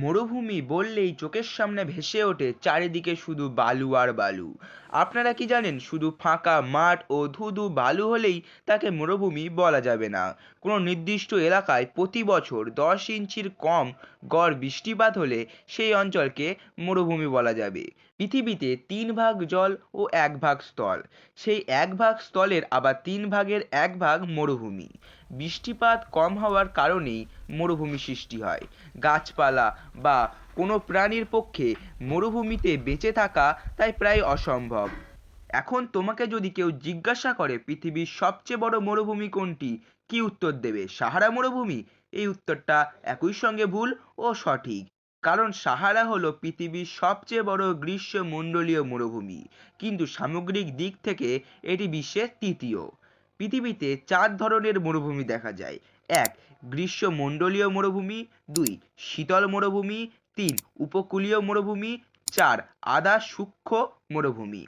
মরুভূমি বললেই চোখের সামনে ভেসে ওঠে চারিদিকে শুধু বালু আর বালু। আপনারা কি জানেন, শুধু ফাঁকা মাঠ ও ধুধু বালু হলেই তাকে মরুভূমি বলা যাবে না। কোনো নির্দিষ্ট এলাকায় প্রতি বছর 10 ইঞ্চির কম গড় বৃষ্টিপাত হলে সেই অঞ্চলকে মরুভূমি বলা যাবে। পৃথিবীতে 3 ভাগ জল ও 1 ভাগ স্থল। সেই 1 ভাগ স্থলের আবার 3 ভাগের 1 ভাগ মরুভূমি। বৃষ্টিপাত কম হওয়ার কারণেই মরুভূমি সৃষ্টি হয়। গাছপালা বা কোনো প্রাণীর পক্ষে মরুভূমিতে বেঁচে থাকা তাই প্রায় অসম্ভব। এখন তোমাকে যদি কেউ জিজ্ঞাসা করে পৃথিবীর সবচেয়ে বড় মরুভূমি কোনটি, কি উত্তর দেবে? সাহারা মরুভূমি? এই উত্তরটা একই সঙ্গে ভুল ও সঠিক। কারণ সাহারা হলো পৃথিবীর সবচেয়ে বড় গ্রীষ্মমণ্ডলীয় মরুভূমি, কিন্তু সামগ্রিক দিক থেকে এটি বিশ্বের তৃতীয়। পৃথিবীতে 4 ধরনের মরুভূমি দেখা যায়: 1. গ্রীষ্মমণ্ডলীয় মরুভূমি, 2. শীতল মরুভূমি, 3. উপকূলীয় মরুভূমি, 4. আধা শুষ্ক মরুভূমি।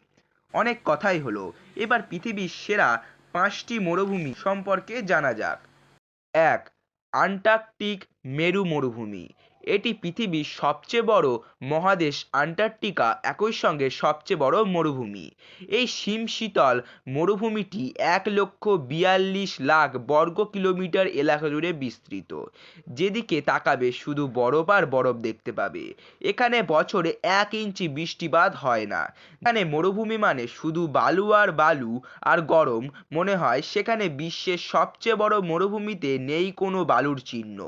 অনেক কথাই হলো, এবার পৃথিবীর সেরা 5টি মরুভূমি সম্পর্কে জানা যাক। 1. আন্টার্কটিক মেরু মরুভূমি। এটি পৃথিবীর সবচেয়ে বড় মহাদেশ আন্টার্কটিকা একই সঙ্গে সবচেয়ে বড় মরুভূমি। এই শীতল মরুভূমিটি 1,42,00,000 বর্গ কিলোমিটার এলাকা জুড়ে বিস্তৃত। যেদিকে তাকাবে শুধু বরফ আর বরফ দেখতে পাবে। এখানে বছরে 1 ইঞ্চি বৃষ্টিপাত হয় না। এখানে মরুভূমি মানে শুধু বালু আর বালু আর গরম মনে হয়, সেখানে বিশ্বের সবচেয়ে বড় মরুভূমিতে নেই কোনো বালুর চিহ্ন।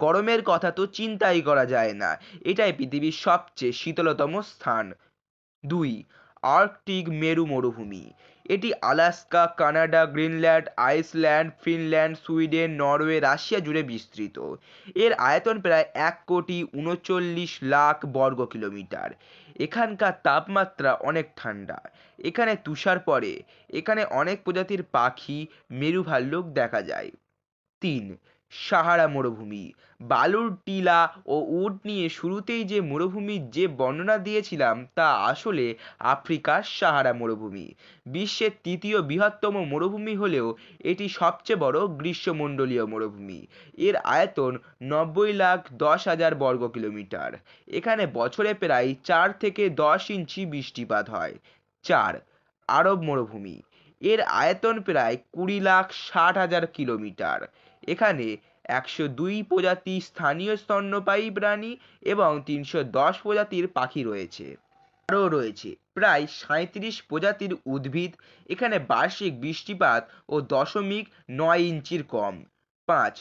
গরমের কথা তো চিন্তাই করা যায় না। এটাই পৃথিবীর সবচেয়ে শীতলতম স্থান। 2. আর্কটিক মেরু মরুভূমি। এটি Alaska, Canada, Greenland, Iceland, Finland, Sweden, Norway, Russia জুড়ে বিস্তৃত। এর আয়তন প্রায় 1,39,00,000 বর্গ কিলোমিটার। এখানকার তাপমাত্রা অনেক ঠান্ডা। এখানে তুষার পড়ে। এখানে অনেক প্রজাতির পাখি, মেরু ভাল্লুক দেখা যায়। 3. সাহারা মরুভূমি। বালুর টিলা ও উট নিয়ে শুরুতেই যে মরুভূমির যে বর্ণনা দিয়েছিলাম তা আসলে আফ্রিকার সাহারা মরুভূমি। বিশ্বের তৃতীয় বৃহত্তম মরুভূমি হলেও এটি সবচেয়ে বড় গ্রীষ্মমণ্ডলীয় মরুভূমি। এর আয়তন 90,10,000 বর্গ কিলোমিটার। এখানে বছরে প্রায় 4 থেকে 10 ইঞ্চি বৃষ্টিপাত হয়। 4. আরব মরুভূমি। এর আয়তন প্রায় 20,60,000 কিলোমিটার। এখানে 102 প্রজাতির স্থানীয় স্তন্যপায়ী প্রাণী এবং 310 প্রজাতির পাখি রয়েছে। আরও রয়েছে প্রায় 37 প্রজাতির উদ্ভিদ। এখানে বার্ষিক বৃষ্টিপাত ও 0.9 ইঞ্চির কম। 5.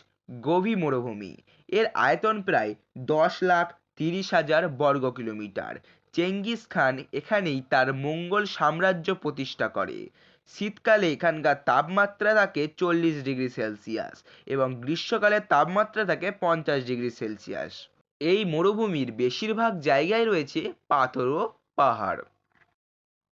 গোবি মরুভূমি। এর আয়তন প্রায় 10,30,000 বর্গ কিলোমিটার। চেঙ্গিস খান এখানেই তার মঙ্গল সাম্রাজ্য প্রতিষ্ঠা করে। শীতকালে এখানকার তাপমাত্রা থাকে 40 ডিগ্রি সেলসিয়াস এবং গ্রীষ্মকালে তাপমাত্রা থাকে 50 ডিগ্রি সেলসিয়াস। এই মরুভূমির বেশিরভাগ জায়গায় রয়েছে পাথর ও পাহাড়।